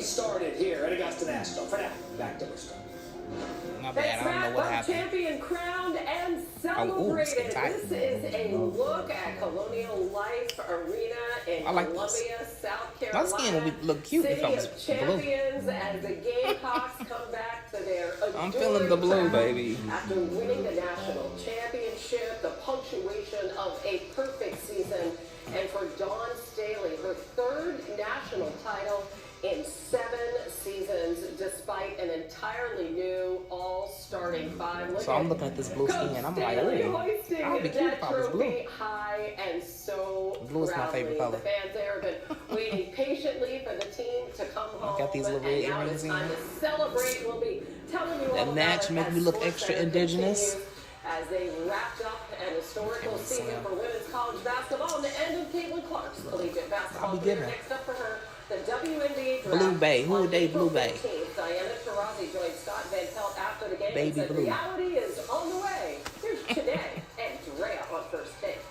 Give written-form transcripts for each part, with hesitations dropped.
started here at Augusta National. For now, back to Bristol. My bad, I don't know what happened. Champion crowned and celebrated. This is a look at Colonial Life Arena in Columbia, South Carolina. My skin would look cute if I was blue. Champions as the Gamecocks come back to their I'm feeling the blue, baby. After winning the national championship, the punctuation of a perfect season, and for Dawn Staley, her third national title in 7 seasons, despite an entirely new all-starting 5. So I'm looking at this blue skin, and I'm like, oh, I'll be cute if I was blue. High and so blue is my favorite color. The fans there have been waiting patiently for the team to come home. I got these little red earrings in. Time to celebrate. We'll be telling you all that match make me look extra indigenous. As they wrapped up an historical season for women's college basketball, and the end of Caitlin Clark's collegiate basketball career. Next up for her, the WNBA draft. Blue Bay. Who would they Blue Bay? Diana Taurasi joined Scott Van Pelt after the game. Baby and said, Blue. Reality is on the way. Here's Today and Drea on first take.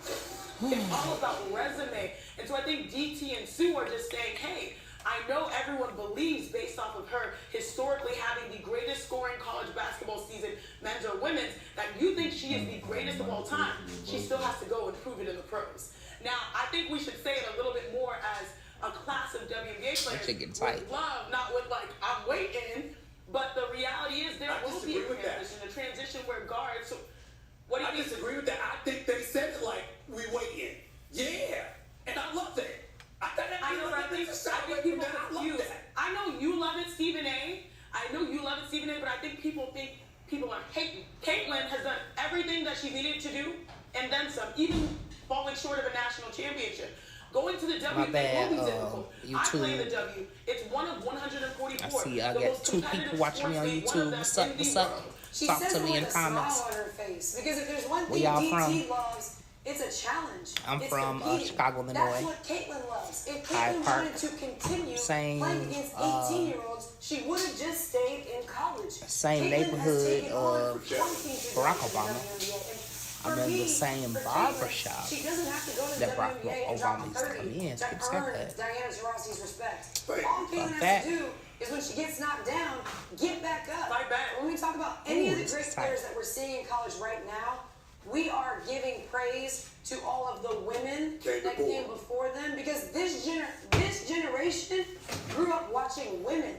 It's all about resume. And so I think DT and Sue are just saying, hey, I know everyone believes, based off of her historically having the greatest scoring college basketball season, men's or women's, that you think she is the greatest of all time. She still has to go and prove it in the pros. Now, I think we should say it a little bit more as a class of WNBA players with love, not with like, I'm waiting. But the reality is there will be a transition where guards. So what do you mean? Disagree with that. I think they said it like, we waiting. Yeah. And I love that. I know, but I think people confused. I know you love it, Stephen A. I know you love it, Stephen A. But I think people are hating. Caitlin has done everything that she needed to do, and then some, even falling short of a national championship. Going to the W will be difficult. I play the W. It's one of 144. I see I got 2 people watching me on YouTube. What's up? What's up? Talk to me in the comments. Because if there's one Where thing y'all DT from? loves, it's a challenge. I'm from Chicago, Illinois. That's what Caitlin loves. If Caitlin wanted to continue playing against 18-year-olds, she would have just stayed in college. Same Caitlin neighborhood of Barack Obama. I'm in the same barbershop that Barack Obama used to come in to get haircut. Diana Taurasi's respect. All Caitlin has to do is when she gets knocked down, get back up. Fight back. When we talk about any of the great players that we're seeing in college right now, we are giving praise to all of the women that came before them, because this generation grew up watching women.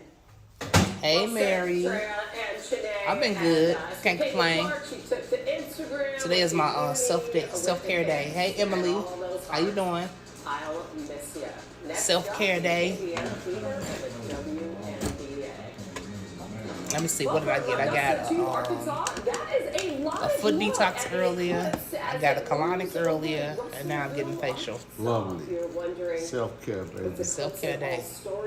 Hey, Mary. I've been good. Can't complain. Today is my self-care day. Hey, Emily. How you doing? Self-care day. Let me see. What did I get? I got a foot detox earlier. I got a colonic earlier, and now I'm getting facial. Lovely. Self-care, baby. Self-care day. Oh,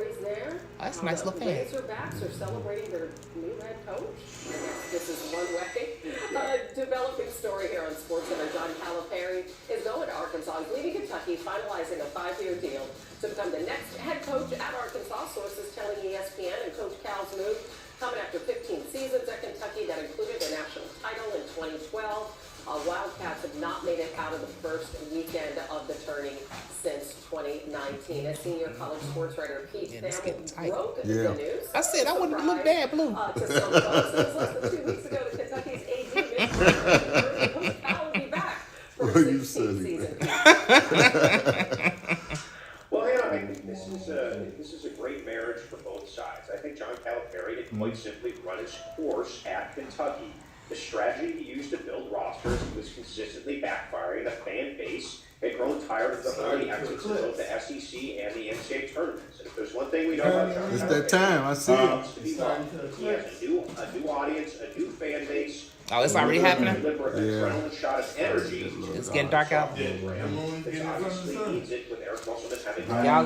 that's a nice little fan. Razorbacks are celebrating their new head coach. This is one way. Developing story here on SportsCenter. John Calipari is going to Arkansas. He's leaving Kentucky, finalizing a 5-year deal to become the next head coach at Arkansas. Sources telling ESPN, and Coach Cal's move coming after 15 seasons at Kentucky that included a national title in 2012. Wildcats have not made it out of the first weekend of the tourney since 2019. As senior college sports writer Pete Thamel broke the news. I said I wouldn't look bad blue. To some folks, it was less than 2 weeks ago that Kentucky's AD Coach Cal would be back for a 16th season. Well, yeah, I think this is a great marriage for both sides. I think John Calipari had quite simply run his course at Kentucky. The strategy he used to build rosters was consistently backfiring. The fan base had grown tired of the early exits in both the SEC and the NCAA tournaments. And if there's one thing we know about John Calipari, it's that time. I see it. He has a new audience, a new fan base. Oh, it's already happening? Yeah. Shot of energy. It's getting dark out. Y'all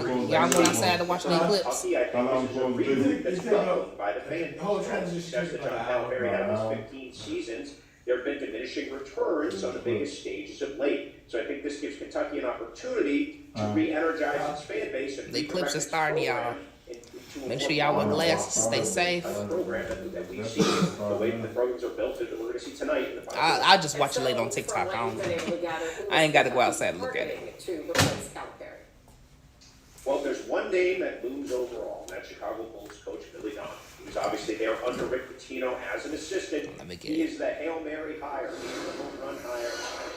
going outside to watch the eclipse? The whole success that John Calipari had in his 15 seasons, there have been diminishing returns on the biggest stages of late. So I think this gives Kentucky an opportunity to re-energize its fan base. The eclipse is starting, y'all. Make sure y'all wear glasses. Stay safe. I just watch it late on TikTok. I ain't got to go outside and look at it. Well, there's one name that looms overall, and met Chicago Bulls coach Billy Donovan. He was obviously there under Rick Pitino as an assistant. He is the Hail Mary hire. He is the home run hire.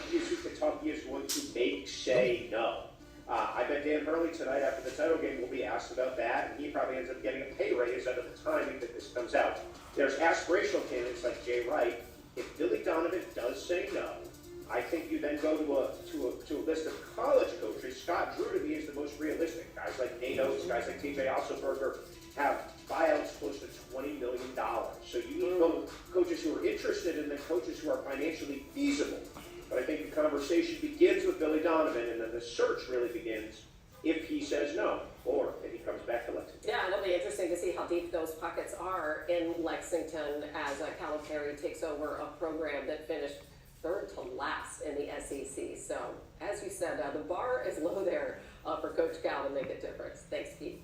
He is who Kentucky is going to make say no. I bet Dan Hurley tonight after the title game will be asked about that, and he probably ends up getting a pay raise under the timing that this comes out. There's aspirational candidates like Jay Wright. If Billy Donovan does say no, I think you then go to a list of college coaches. Scott Drew to me is the most realistic. Guys like Nate Oates, guys like TJ Otzelberger have buyouts close to $20 million. So you need both coaches who are interested and then coaches who are financially feasible. But I think the conversation begins with Billy Donovan, and then the search really begins if he says no, or if he comes back to Lexington. Yeah, it'll be interesting to see how deep those pockets are in Lexington as Calipari takes over a program that finished third to last in the SEC. So, as you said, the bar is low there for Coach Cal to make a difference. Thanks, Pete.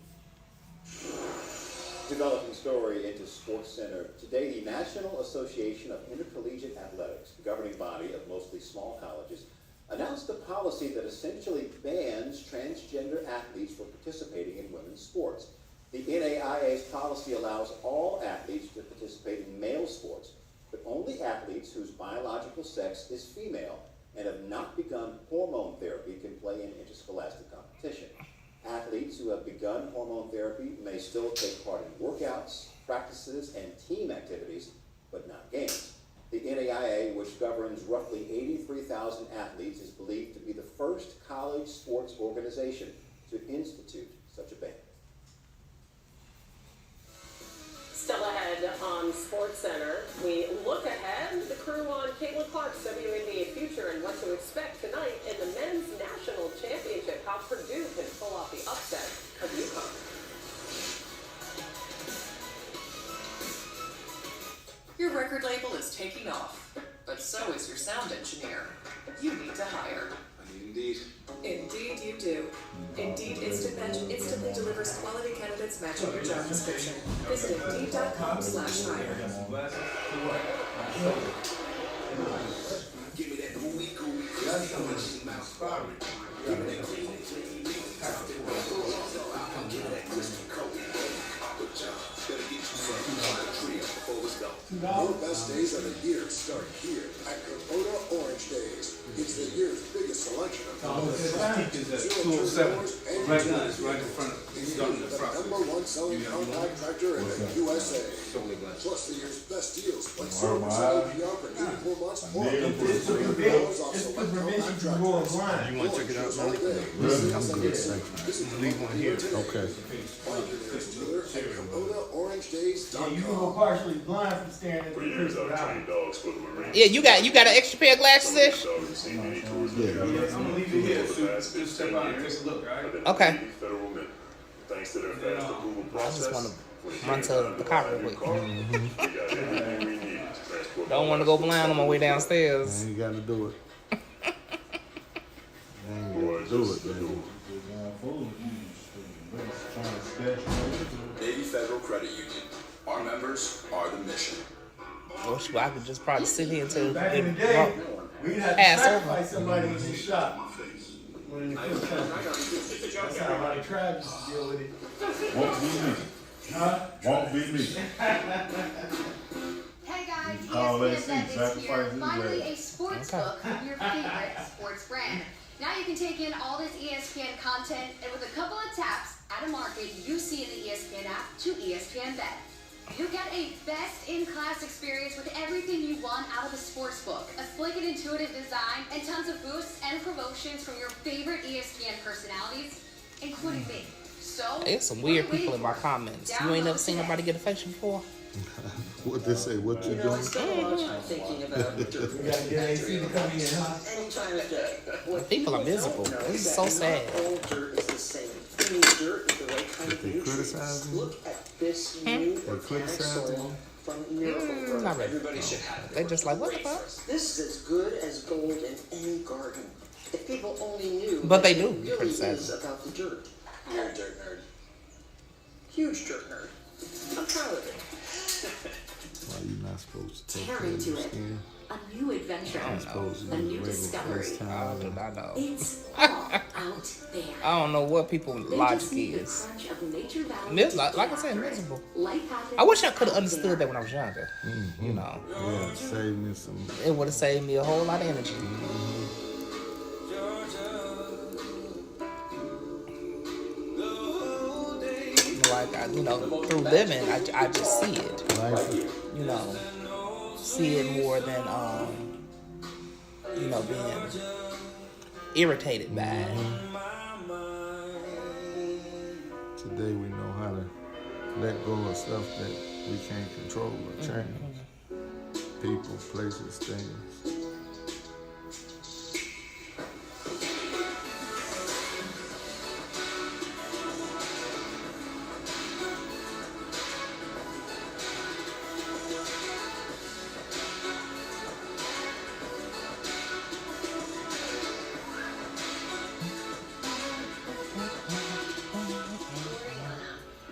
Developing story into SportsCenter. Today, the National Association of Intercollegiate Athletics, the governing body of mostly small colleges, announced a policy that essentially bans transgender athletes from participating in women's sports. The NAIA's policy allows all athletes to participate in male sports, but only athletes whose biological sex is female and have not begun hormone therapy can play in interscholastic competition. Athletes who have begun hormone therapy may still take part in workouts, practices, and team activities, but not games. The NAIA, which governs roughly 83,000 athletes, is believed to be the first college sports organization to institute such a ban. Still ahead on SportsCenter, we look ahead, the crew on Caitlin Clark's WNBA future and what to expect tonight in the Men's National Championship, how Purdue can pull off the upset of UConn. Your record label is taking off, but so is your sound engineer. You need to hire. Indeed. Indeed you do. Indeed Instant Match instantly delivers quality candidates matching your job description. Visit Indeed.com/hire. Give me that gooey, crispy mouth. Give me that clean, give me that crispy coat. Good job. Better get you some tree before we go. Your best days of the year start here at Kubota Orange Days. It's the year's biggest selection of Right now, it's right in front of the #1 selling compact tractor in the USA. Plus the year's best deals, like 0% APR for 84 months or $1,000 off select compact tractors. You want to check it out, man? Really? I'm good. Leave one here. Okay. Find your nearest dealer at KubotaOrangeDays.com. You were partially blind from staring at the crystal eye. Yeah, you got an extra pair of glasses, Ish? I'm gonna leave it here. So step out and take a look, all right? Okay. Thanks to their fast approval I just want process. to run to the car real quick. Don't want to go blind on my way downstairs. You ain't got to do it. You ain't got to do it, baby. Navy Federal Credit Union. Our members are the mission. I could just probably sit here until Back in the day, we'd have to pass over. sacrifice somebody in the shop. When it first time. That's how a lot of tribes used to deal with it. Won't be me. Huh? Won't be me. Hey guys, Call that ESPN seat, Bet is sacrifice here. his Finally, leg. a sports book of your favorite sports brand. Now you can take in all this ESPN content, and with a couple of taps, add a market you see in the ESPN app to ESPN Bet. You get a best-in-class experience with everything you want out of a sports book. A slick and intuitive design, and tons of boosts and promotions from your favorite ESPN personalities, including me. So, There's some weird people in my comments. You ain't never seen nobody get a facial before? What they say? What you doing? I spend a lot of time thinking about dirt. We gotta get AC to come in, huh? Any time of day. What People are miserable. don't know This is is so that sad. not all dirt is the same. Any dirt is the right kind of They nutrients. criticize me? Look at this new organic criticize soil me? from Miracle-Gro. Not really. Everybody should have it. They just like, what the fuck? This is as good as gold in any garden. If people only knew But they what do it really criticize is them. about the dirt. You're a dirt nerd. Huge dirt nerd. I'm proud of it. Why you not supposed to take Tear care of into your it. skin? A new adventure. You're supposed to A do new regular discovery. FaceTime. I do not know. It's all out there. I don't know what people's They logic just need the is. crunch of Nature Valley to Like I get said, after it. miserable. Life happens I wish I could have out understood there. that when I was younger. You know, Yeah, save me some. it would have saved me a whole lot of energy. Like through living, I just see it. Life. You know, see it more than being irritated by it. Today we know how to let go of stuff that we can't control or change. People, places, things.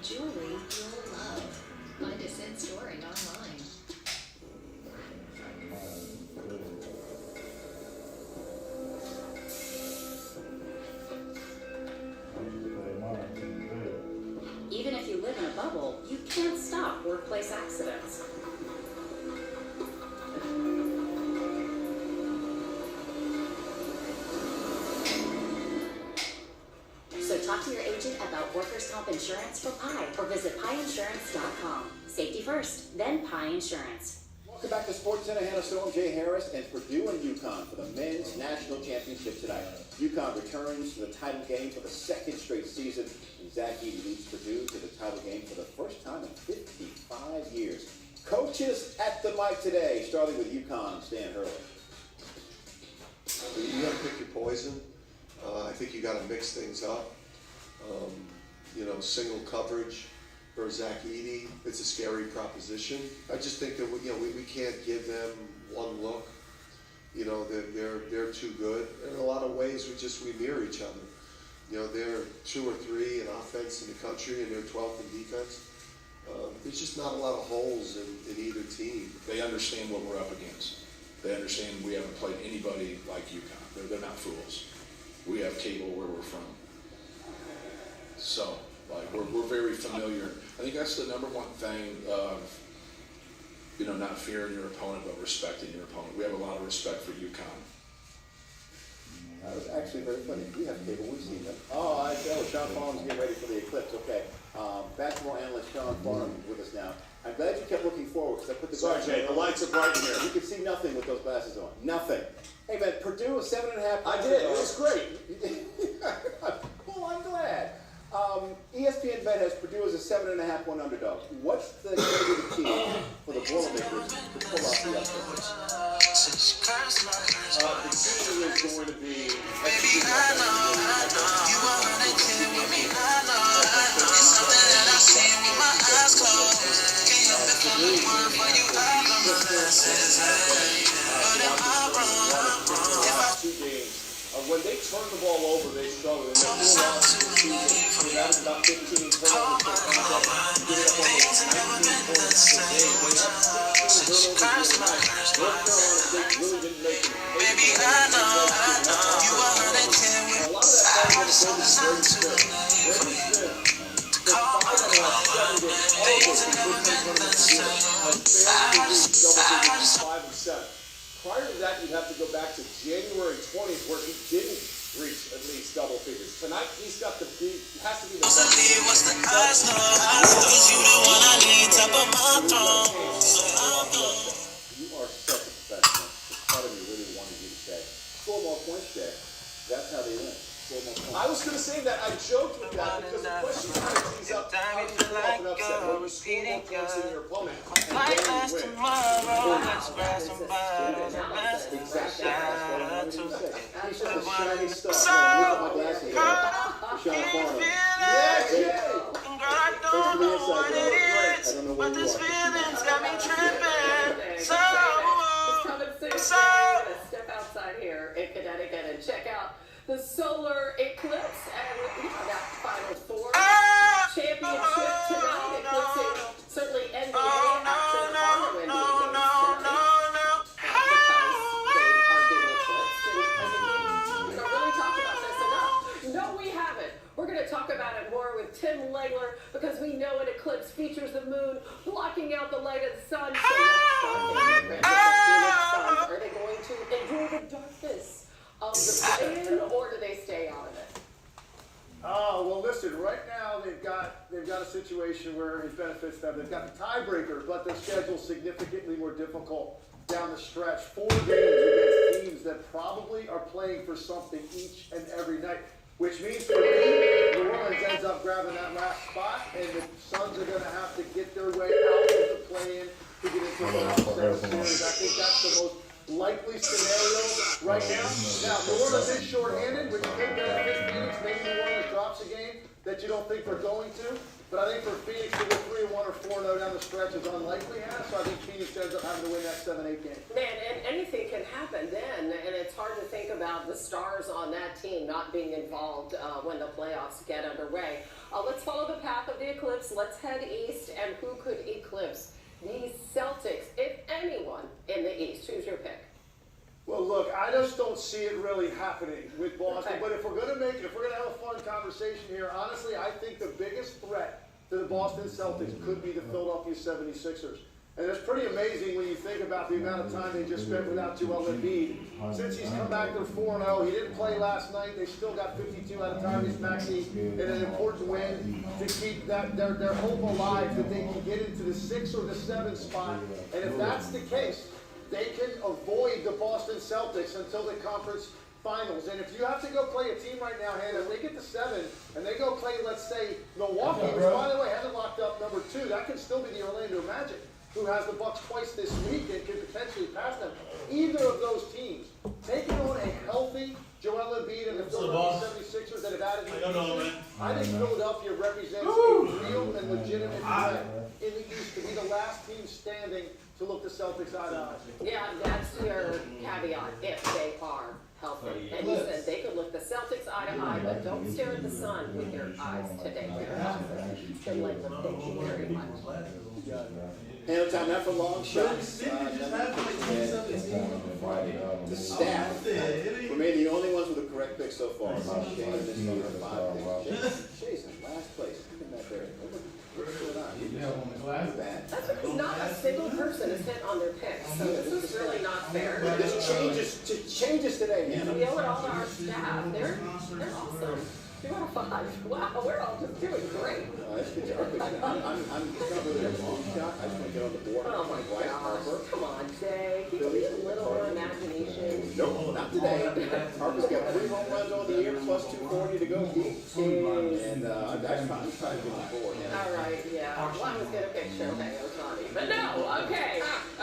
Jewelry you'll love. Find a Sin story online. Even if you live in a bubble, you can't stop workplace accidents. So talk to your agent about workers' comp insurance for Pi or visit piinsurance.com. Safety first, then Pi Insurance. Welcome back to Sports Center. Hannah Storm, Jay Harris, and Purdue and UConn for the men's national championship tonight. UConn returns to the title game for the second straight season, and Zach Edey leads Purdue to the title game for the first time in 55 years. Coaches at the mic today, starting with UConn, Stan Hurley. You got to pick your poison. I think you got to mix things up. Single coverage for Zach Edey, it's a scary proposition. I just think that we can't give them one look. They're too good. In a lot of ways, we mirror each other. They're 2 or 3 in offense in the country, and they're 12th in defense. There's just not a lot of holes in either team. They understand what we're up against. They understand we haven't played anybody like UConn. They're not fools. We have cable where we're from. So, we're very familiar. I think that's the number one thing of, not fearing your opponent, but respecting your opponent. We have a lot of respect for UConn. That was actually very funny. We have cable. We've seen them. Oh, I know. Sean Farnham's getting ready for the eclipse. Okay. Basketball analyst Sean Farnham is with us now. I'm glad you kept looking forward because I put the glasses on. Jay, the lights are bright in here. You can see nothing with those glasses on. Nothing. Hey, man, Purdue is 7.5. I did. It was great. Well, I'm glad. ESPN Bet has Purdue as a 7.5-point underdog. What's the key for the Boilermakers to pull off the upset? The key is going to be Baby, I know, you are running clear with me, I know, it's something that I see with my eyes closed, can't help it from the word for you, I love my glasses, but am I wrong, if I 2 games. When they turned the ball over, they struggled. And they that was about 15 turnovers. things have never been the same, since you cursed my Really didn't make it. baby, I know, you are running clear with me, I just hope it's not too late. Things have never been the same. I just 5 and 7. Prior to that, you'd have to go back to January 20th, where he didn't reach at least double figures. Tonight, he's got the beat. It has to be the best. what's the eyes know? Cause you the one I need top of my throne. You are such a professional. It's part of me really wanted you to say, score more points, Jay. That's how they win. Score more points. I was going to say that. I joked with that because the question kind of tees up how do you pull off an upset when you score more points than your opponent and then you win. Exactly. He's just a shining star. Look at my glasses. Sean Farnham. Yeah, Jay. Thanks for the insight, bro. I don't know where you are. got me tripping. So we're gonna step outside here in Connecticut and check out the solar eclipse and that Final Four championship tonight. Eclipsing certainly NBA action are winning games tonight because they are being eclipsed. And I think we don't really talk about this enough. Spangler, because we know an eclipse features the moon blocking out the light of the sun. So let's start with the Phoenix Suns. Are they going to endure the darkness of the play-in, or do they stay out of it? Oh, well, listen, right now they've got a situation where it benefits them. They've got the tiebreaker, but their schedule's significantly more difficult down the stretch. 4 games against teams that probably are playing for something each and every night, which means for me, New Orleans ends up grabbing that last spot, and the Suns are going to have to get their way out of the play-in to get into the last series. I think that's the most likely scenario right now. Now, New Orleans is shorthanded, which could benefit Phoenix. Maybe New Orleans drops a game that you don't think they're going to. But I think for Phoenix to go 3-1 or 4-0 down the stretch is unlikely, Hannah. So I think Phoenix ends up having to win that 7-8 game. Man, and anything can happen then, and it's hard to think about the stars on that team not being involved when the playoffs get underway. Let's follow the path of the eclipse. Let's head east, and who could eclipse the Celtics, if anyone, in the East? Who's your pick? Well, look, I just don't see it really happening with Boston. Okay. But if we're gonna have a fun conversation here, honestly, I think the biggest threat to the Boston Celtics could be the Philadelphia 76ers. And it's pretty amazing when you think about the amount of time they just spent without Joel Embiid. Since he's come back, they're 4-0. He didn't play last night. They still got 52 out of Tyrese Maxey in an important win to keep their hope alive that they can get into the 6 or the 7 spot. And if that's the case, they can avoid the Boston Celtics until the conference finals. And if you have to go play a team right now, Hannah, if they get to 7 and they go play, let's say, Milwaukee, which, by the way, hasn't locked up number 2, that could still be the Orlando Magic, who has the Bucks twice this week and could potentially pass them. Either of those teams, taking on a healthy Joel Embiid and the Philadelphia 76ers that have added I think Philadelphia represents a real and legitimate threat in the East to be the last team standing to look the Celtics eye to eye. Yeah, that's your caveat, if they are healthy. And you said they could look the Celtics eye to eye, but don't stare at the sun with your eyes today. Thank you very much. Handle time out for long shots. The staff remain the only ones with the correct pick so far. Shea missed on her 5 picks. Shea's in last place. Look at that there. What's going on? That's because not a single person has hit on their picks, so this is really not fair. This changes today, man. We owe it all to our staff. They're awesome. 2 out of 5. Wow, we're all just doing great. That's good job. I'm covering a long shot. I just want to get on the board. Oh my gosh. Come on, Jay. Can you use a little more imagination? Nope, not today. Harper's got 3 home runs on the year, plus 240 to go. And I'm trying to get on board. All right, yeah. Well, I was going to pick Shohei Ohtani. But no, okay.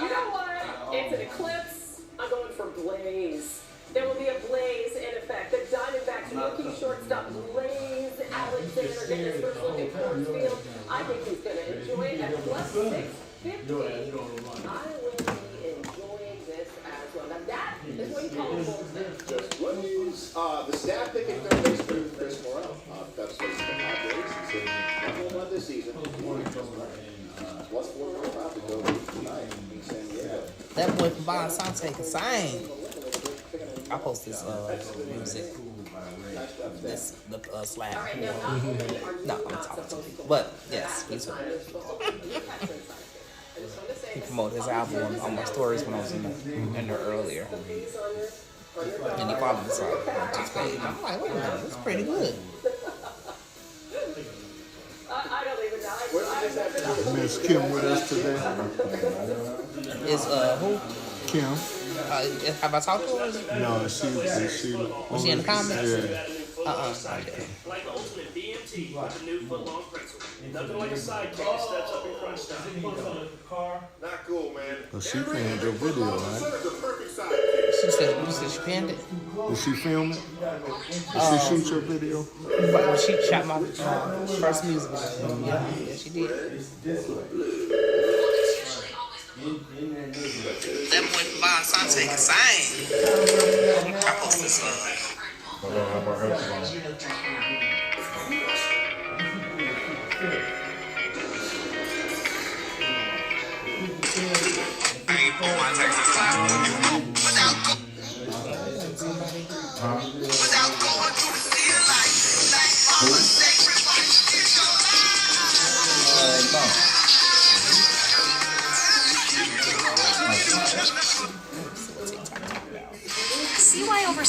You know what? It's an eclipse. I'm going for Blaze. There will be a blaze in effect. The Diamondbacks rookie shortstop Blaze Alexander getting his first look at Coors Field. I think he's going to enjoy it at plus 650. I will be enjoying this as well. Now that is what you call a bullpen. Just what news? The staff picking third base for Chris Morel. That's what's the Padres. He's in number 1 this season. Plus 4.5 to go tonight in San Diego. That boy from Bon Sante can sing. I post this music, the slap. No, I'm talking to you. But yes, he's he promoted his album on my stories when I was in there earlier, and he followed this on his page. I'm like, wait a minute, this is pretty good. I don't even know. Miss Kim with us today. Is who? Kim. Have I talked to her? No, she was she in the comments? Yeah. Like the ultimate BMT with the new foot-long pretzel. Nothing like a sidekick that steps up in crunch time. Not cool, man. Well, she panned your video, right? She said she panned it. Did she film it? Did she shoot your video? But she shot my first music video. Yeah, she did. That boy from Bon Sante can sing. I post this without going through the life, like all the sacrifice is your life.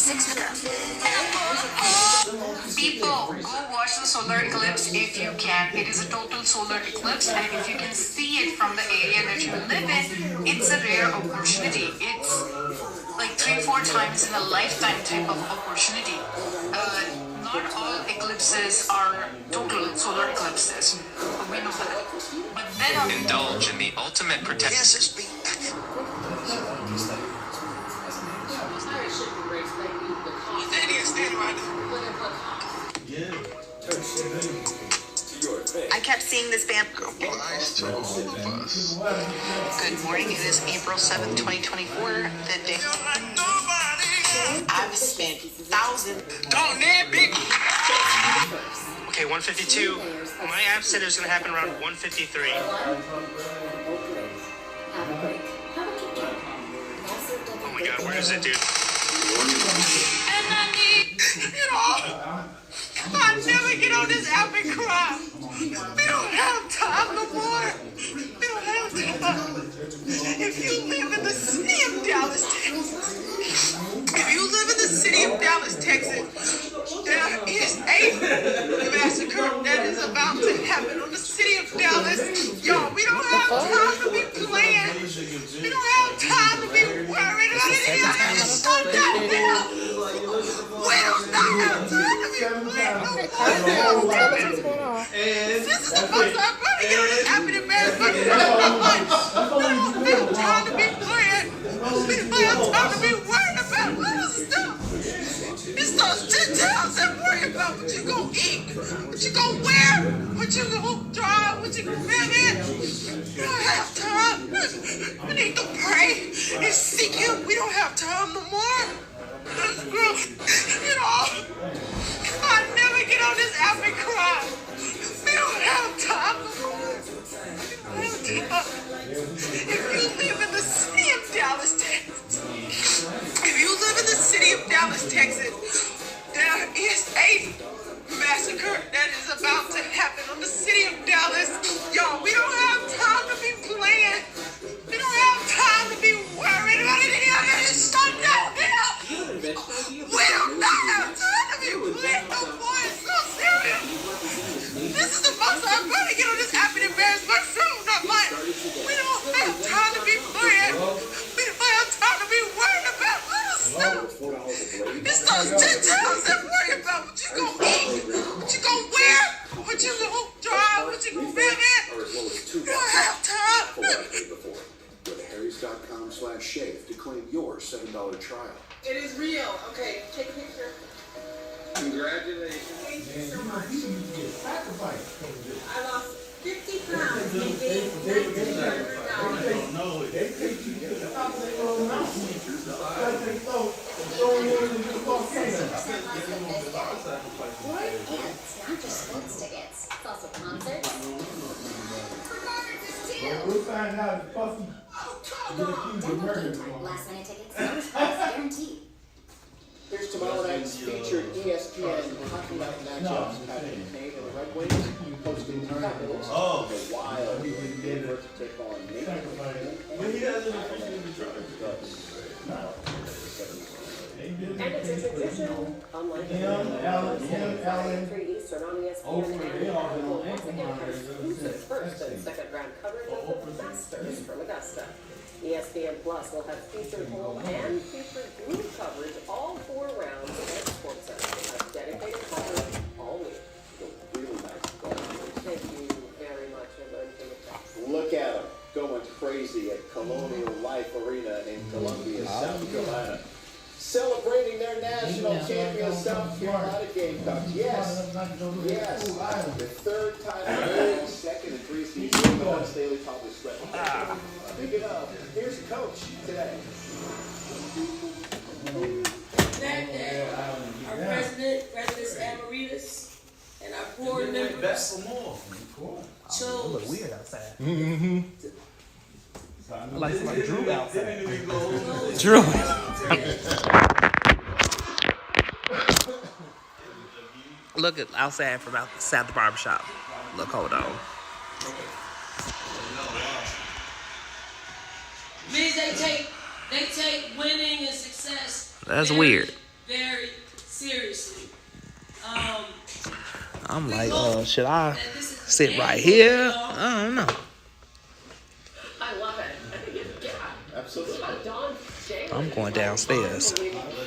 6 People, go watch the solar eclipse if you can. It is a total solar eclipse, and if you can see it from the area that you live in, it's a rare opportunity. It's like 3-4 times in a lifetime type of opportunity. Not all eclipses are total solar eclipses. We know that. But then Indulge in the ultimate protection. I kept seeing this band. Good morning. It is April 7th, 2024. The day I've spent thousands. Don't net big. Okay, 152. My app said it was gonna happen around 153. Oh my god, where is it, dude? And I need, I never get on this app and cry. We don't have time no more. We don't have time. If you live in the city of Dallas, Texas, there is a massacre that is about to happen on the city of Dallas. Y'all, we don't have time to be playing. We don't have time to be worried about it. Stop that now. We do not have time to be playing. This is the most I'm going to get on this happy embarrassment. We don't have time to be playing. We don't have time to be worried about little stuff. It's those details that worry about what you gonna eat, what you gonna wear, what you gonna drive, what you gonna live in. We don't have time. We need to pray and seek Him. We don't have time no more. I never get on this app and cry. We don't have time no more. We don't have time. If you live in the city of Dallas, Texas, there is a massacre that is about to happen on the city of Dallas. Y'all, we don't have time to be playing. We don't have time to be worried about it. Shut down now. We do not have time to be playing no more. It's so serious. This is the most I'm going to get on this app and embarrass my truth, not mine. We don't have time to be playing. We don't have time to be worried about little stuff. It's those details that worry about what you gonna eat, what you gonna wear, what you gonna drive, what you gonna live in. You don't have time. Go to harrys.com/shave to claim your $7 trial. It is real. Okay, take a picture. Congratulations. Thank you so much. I lost 50 pounds and gained $1,900. No, they take you to the top of their own mountain. And it's not just sports tickets, it's also concerts. We'll find out if Puffy Last minute tickets, guaranteed. Here's tomorrow night's featured ESPN Hockey Night matchups. Patrick Kane and the Red Wings hosting the Capitals. The Wild will to take on Nathan. And it's a tradition, unlike the 3 Eastern on ESPN, once again for exclusive first and second round coverage of the Masters from Augusta. ESPN Plus will have featured home and featured blue coverage all 4 rounds of Sports Center. We'll have dedicated coverage all week. Really nice golf. Thank you very much, everyone. Look at them going crazy at Colonial Life Arena in Columbia, South Carolina. Celebrating their national champion South Carolina Gamecocks. Yes. The third time in the second and 3 seasons on Staley Public Spread. Speaking of, here's the coach today. Our president Amaritas, and our board members chose. Look weird outside. Like somebody drew outside. Drew. Look at outside from outside the barbershop. Look, hold on. Means they take winning and success. That's weird. Very I'm like, should I sit right here? I don't know. I love it. I think it's, yeah. Absolutely. Don Jalen I'm going downstairs. unbelievable.